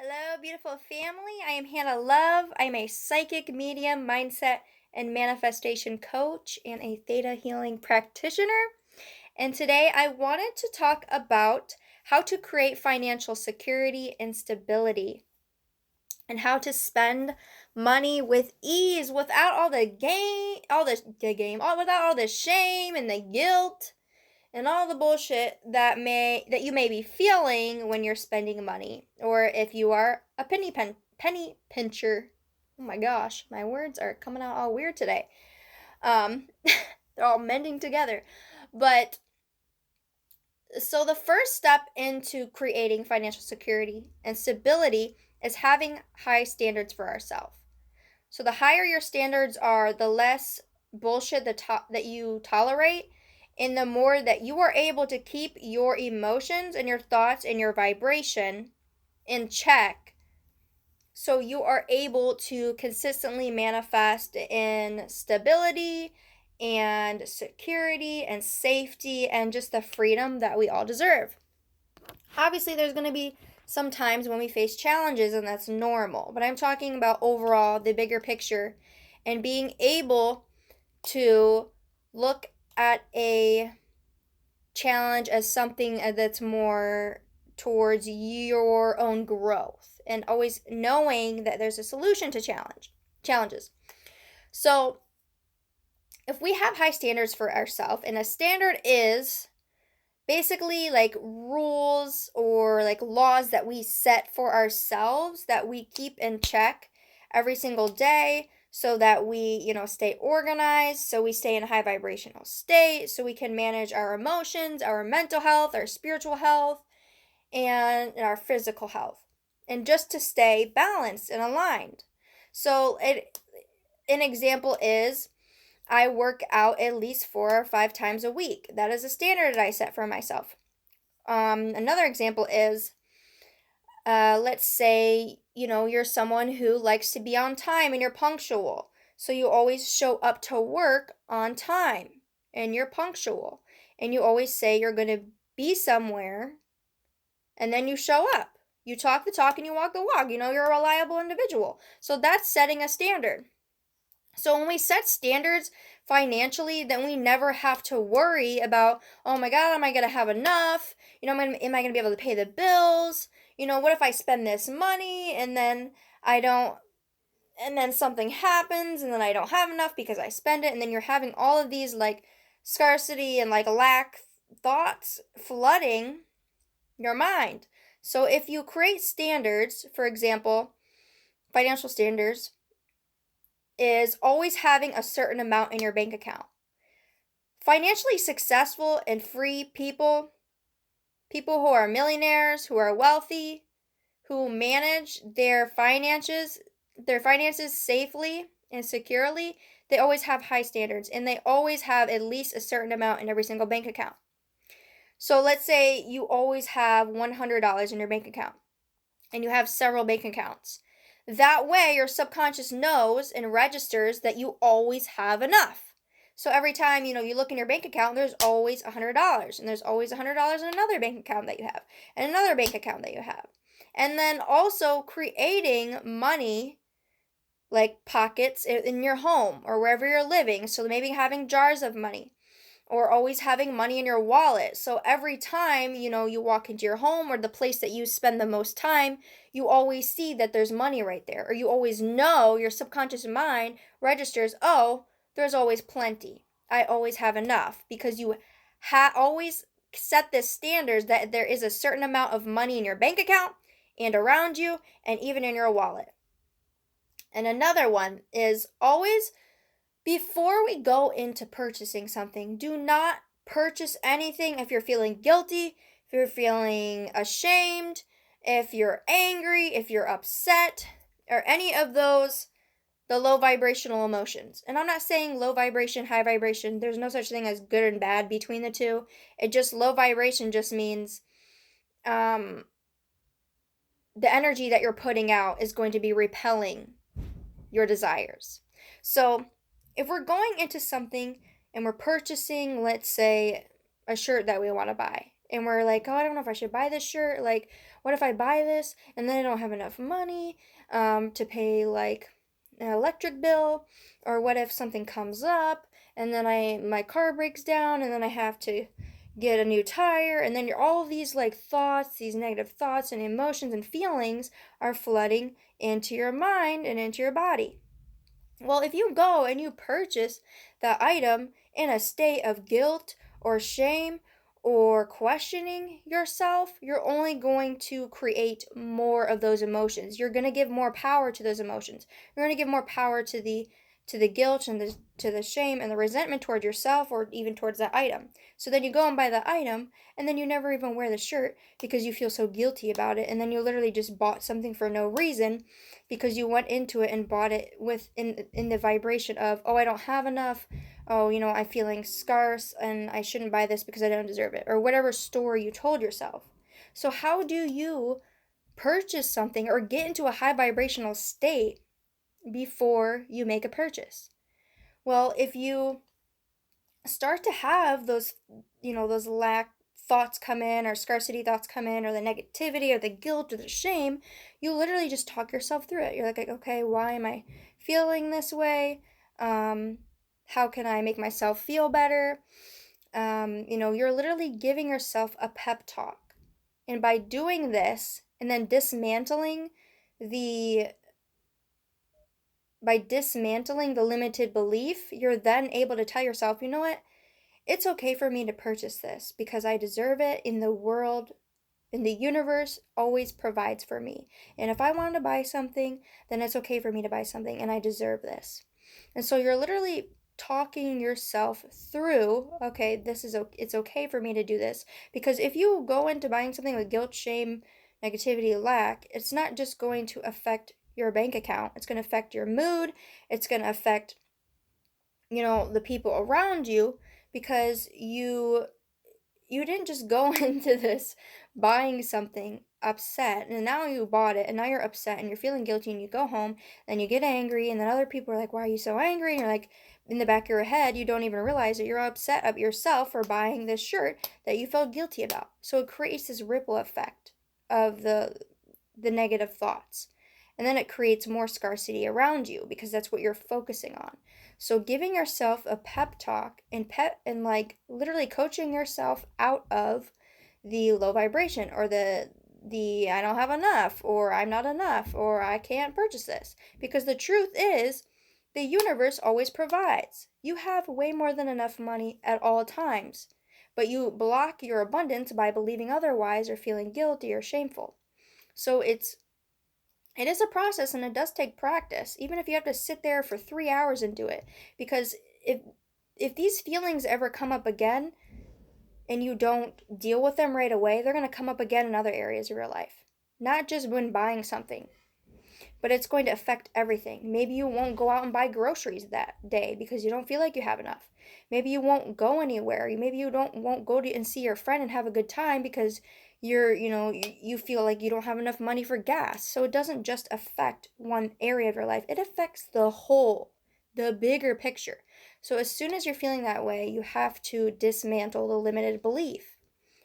Hello, beautiful family. I am Hannah Love. I'm a psychic medium, mindset, and manifestation coach and a theta healing practitioner. And today I wanted to talk about how to create financial security and stability and how to spend money with ease without all the without all the shame and the guilt and all the bullshit that you may be feeling when you're spending money, or if you are a penny pincher. Oh my gosh, my words are coming out all weird today. Um, they're all mending together. But so the first step into creating financial security and stability is having high standards for ourselves. So the higher your standards are, the less bullshit that you tolerate, and the more that you are able to keep your emotions and your thoughts and your vibration in check. So you are able to consistently manifest in stability and security and safety and just the freedom that we all deserve. Obviously, there's going to be some times when we face challenges, and that's normal. But I'm talking about overall, the bigger picture, and being able to look at a challenge as something that's more towards your own growth, and always knowing that there's a solution to challenges. So, if we have high standards for ourselves, and a standard is basically like rules or like laws that we set for ourselves that we keep in check every single day so that we, stay organized, so we stay in a high vibrational state, so we can manage our emotions, our mental health, our spiritual health, and our physical health, and just to stay balanced and aligned. So an example is I work out at least 4 or 5 times a week. That is a standard that I set for myself. Another example is, let's say, you're someone who likes to be on time and you're punctual. So you always show up to work on time and you're punctual. And you always say you're going to be somewhere and then you show up. You talk the talk and you walk the walk. You're a reliable individual. So that's setting a standard. So when we set standards financially, then we never have to worry about, oh my God, am I going to have enough? Am I going to be able to pay the bills? What if I spend this money and then I don't, and then something happens and then I don't have enough because I spend it. And then you're having all of these like scarcity and like lack thoughts flooding your mind. So if you create standards, for example, financial standards, is always having a certain amount in your bank account. Financially successful and free people who are millionaires, who are wealthy, who manage their finances safely and securely, they always have high standards and they always have at least a certain amount in every single bank account. So let's say you always have $100 in your bank account and you have several bank accounts. That way, your subconscious knows and registers that you always have enough. So every time, you look in your bank account, there's always $100. And there's always $100 in another bank account that you have. And another bank account that you have. And then also creating money, like pockets in your home or wherever you're living. So maybe having jars of money, or always having money in your wallet. So every time, you walk into your home or the place that you spend the most time, you always see that there's money right there. Or you always know, your subconscious mind registers, oh, there's always plenty. I always have enough, because you always set this standards that there is a certain amount of money in your bank account and around you and even in your wallet. And another one is always, before we go into purchasing something, do not purchase anything if you're feeling guilty, if you're feeling ashamed, if you're angry, if you're upset, or any of those, the low vibrational emotions. And I'm not saying low vibration, high vibration. There's no such thing as good and bad between the two. Low vibration just means the energy that you're putting out is going to be repelling your desires. So if we're going into something and we're purchasing, let's say, a shirt that we want to buy, And we're like, oh, I don't know if I should buy this shirt. Like, what if I buy this and then I don't have enough money to pay like an electric bill? Or what if something comes up and then my car breaks down and then I have to get a new tire? And then all of these like thoughts, these negative thoughts and emotions and feelings are flooding into your mind and into your body. Well, if you go and you purchase that item in a state of guilt or shame or questioning yourself, you're only going to create more of those emotions. You're going to give more power to those emotions. You're going to give more power to the guilt and to the shame and the resentment toward yourself or even towards that item. So then you go and buy the item and then you never even wear the shirt because you feel so guilty about it, and then you literally just bought something for no reason because you went into it and bought it with in the vibration of, oh, I don't have enough, oh, I'm feeling scarce and I shouldn't buy this because I don't deserve it, or whatever story you told yourself. So how do you purchase something or get into a high vibrational state before you make a purchase? Well, if you start to have those lack thoughts come in, or scarcity thoughts come in, or the negativity or the guilt or the shame, you literally just talk yourself through it. You're like, okay, why am I feeling this way? How can I make myself feel better? You're literally giving yourself a pep talk. And by doing this and then the dismantling the limited belief, you're then able to tell yourself, you know what? It's okay for me to purchase this because I deserve it. In the world, in the universe, always provides for me. And if I want to buy something, then it's okay for me to buy something and I deserve this. And so you're literally talking yourself through, okay, it's okay for me to do this. Because if you go into buying something with guilt, shame, negativity, lack, it's not just going to affect your bank account. It's going to affect your mood. It's going to affect the people around you, because you didn't just go into this buying something upset, and now you bought it and now you're upset and you're feeling guilty, and you go home and you get angry, and then other people are like, why are you so angry? And you're like, in the back of your head, you don't even realize that you're upset at yourself for buying this shirt that you felt guilty about. So it creates this ripple effect of the negative thoughts, and then it creates more scarcity around you because that's what you're focusing on. So giving yourself a pep talk and like literally coaching yourself out of the low vibration, or the I don't have enough, or I'm not enough, or I can't purchase this, because the truth is the universe always provides. You have way more than enough money at all times, but you block your abundance by believing otherwise or feeling guilty or shameful. So it is a process, and it does take practice, even if you have to sit there for 3 hours and do it. Because if these feelings ever come up again and you don't deal with them right away, they're going to come up again in other areas of your life. Not just when buying something, but it's going to affect everything. Maybe you won't go out and buy groceries that day because you don't feel like you have enough. Maybe you won't go anywhere. Maybe you won't go to and see your friend and have a good time because you feel like you don't have enough money for gas. So it doesn't just affect one area of your life. It affects the whole, the bigger picture. So as soon as you're feeling that way, you have to dismantle the limited belief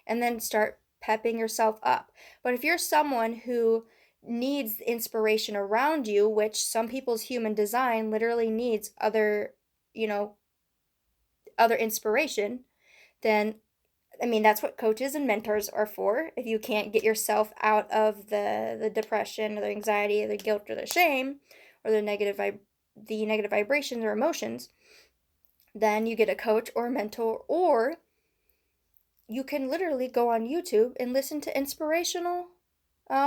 and then start pepping yourself up. But if you're someone who needs inspiration around you, which some people's human design literally needs you know, other inspiration, then I mean, that's what coaches and mentors are for. If you can't get yourself out of the depression or the anxiety or the guilt or the shame or the negative vibrations or emotions, then you get a coach or a mentor, or you can literally go on YouTube and listen to inspirational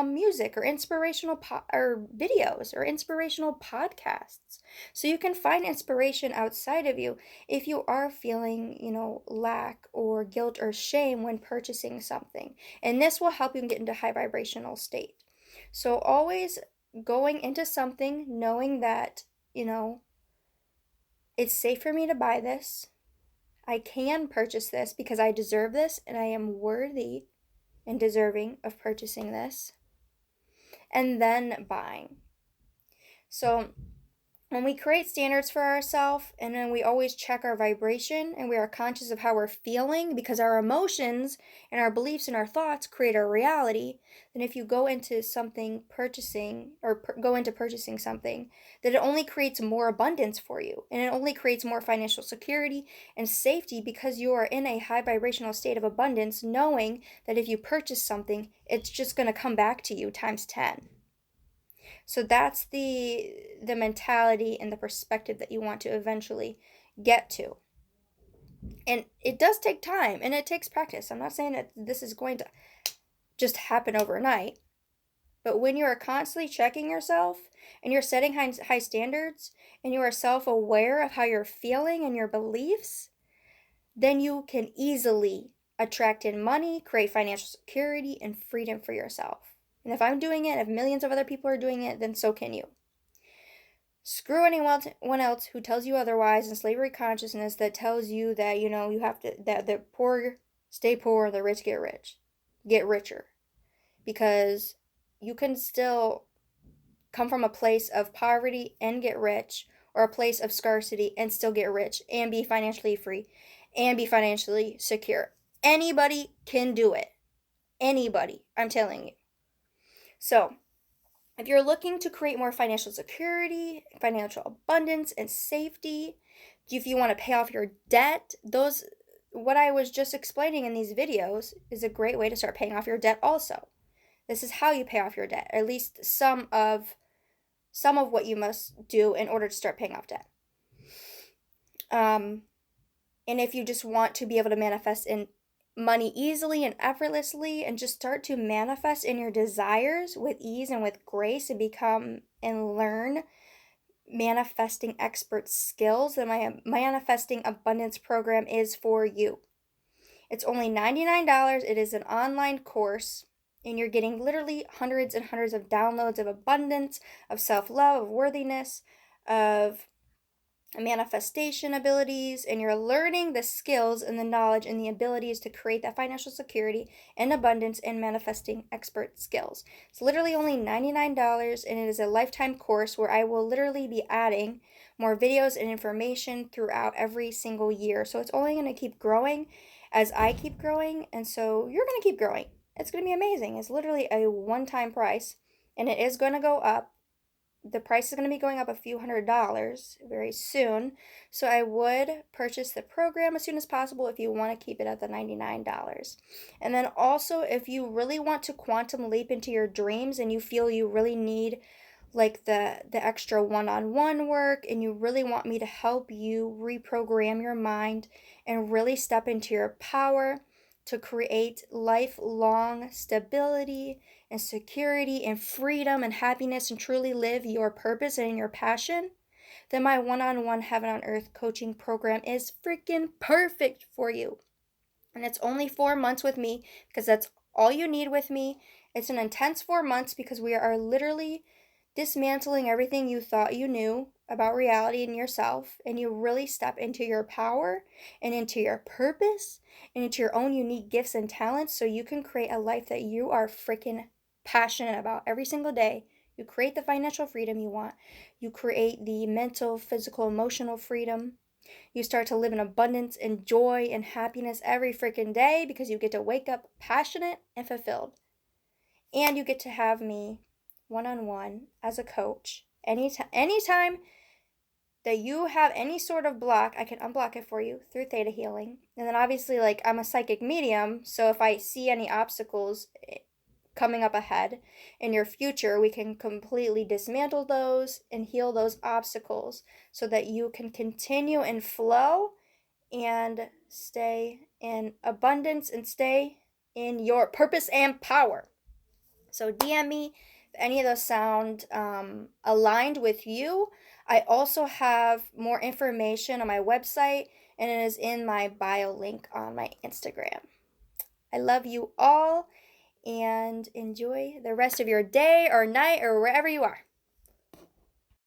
music, or or videos, or inspirational podcasts. So you can find inspiration outside of you if you are feeling, lack or guilt or shame when purchasing something. And this will help you get into high vibrational state. So always going into something knowing that, it's safe for me to buy this. I can purchase this because I deserve this and I am worthy and deserving of purchasing this. And then buying. So when we create standards for ourselves and then we always check our vibration and we are conscious of how we're feeling because our emotions and our beliefs and our thoughts create our reality, then if you go into something purchasing or go into purchasing something, that it only creates more abundance for you and it only creates more financial security and safety because you are in a high vibrational state of abundance, knowing that if you purchase something, it's just going to come back to you times 10. So that's the mentality and the perspective that you want to eventually get to. And it does take time and it takes practice. I'm not saying that this is going to just happen overnight. But when you are constantly checking yourself and you're setting high standards and you are self-aware of how you're feeling and your beliefs, then you can easily attract in money, create financial security, and freedom for yourself. And if I'm doing it, if millions of other people are doing it, then so can you. Screw anyone else who tells you otherwise in slavery consciousness that tells you that, you have to, that the poor stay poor, the rich get rich. Get richer. Because you can still come from a place of poverty and get rich, or a place of scarcity and still get rich and be financially free and be financially secure. Anybody can do it. Anybody, I'm telling you. So, if you're looking to create more financial security, financial abundance, and safety, if you want to pay off your debt, what I was just explaining in these videos is a great way to start paying off your debt also. This is how you pay off your debt, or at least some of what you must do in order to start paying off debt. And if you just want to be able to manifest in money easily and effortlessly and just start to manifest in your desires with ease and with grace and become and learn manifesting expert skills, then my manifesting abundance program is for you. It's only $99. It is an online course and you're getting literally hundreds and hundreds of downloads of abundance, of self-love, of worthiness, of manifestation abilities, and you're learning the skills and the knowledge and the abilities to create that financial security and abundance and manifesting expert skills. It's literally only $99 and it is a lifetime course where I will literally be adding more videos and information throughout every single year. So it's only going to keep growing as I keep growing, and so you're going to keep growing. It's going to be amazing. It's literally a one-time price and it is going to go up. The price is going to be going up a few $100s very soon. So I would purchase the program as soon as possible if you want to keep it at the $99. And then also, if you really want to quantum leap into your dreams and you feel you really need like the extra one-on-one work and you really want me to help you reprogram your mind and really step into your power to create lifelong stability and security and freedom and happiness and truly live your purpose and your passion, then my one-on-one Heaven on Earth coaching program is freaking perfect for you. And it's only 4 months with me because that's all you need with me. It's an intense 4 months because we are literally dismantling everything you thought you knew about reality and yourself, and you really step into your power and into your purpose and into your own unique gifts and talents so you can create a life that you are freaking passionate about every single day. You create the financial freedom you want. You create the mental, physical, emotional freedom. You start to live in abundance and joy and happiness every freaking day because you get to wake up passionate and fulfilled. And you get to have me one-on-one as a coach. Anytime that you have any sort of block, I can unblock it for you through Theta Healing. And then obviously, like, I'm a psychic medium, so if I see any obstacles coming up ahead in your future, we can completely dismantle those and heal those obstacles so that you can continue in flow and stay in abundance and stay in your purpose and power. So DM me if any of those sound aligned with you. I also have more information on my website, and it is in my bio link on my Instagram. I love you all, and enjoy the rest of your day or night or wherever you are.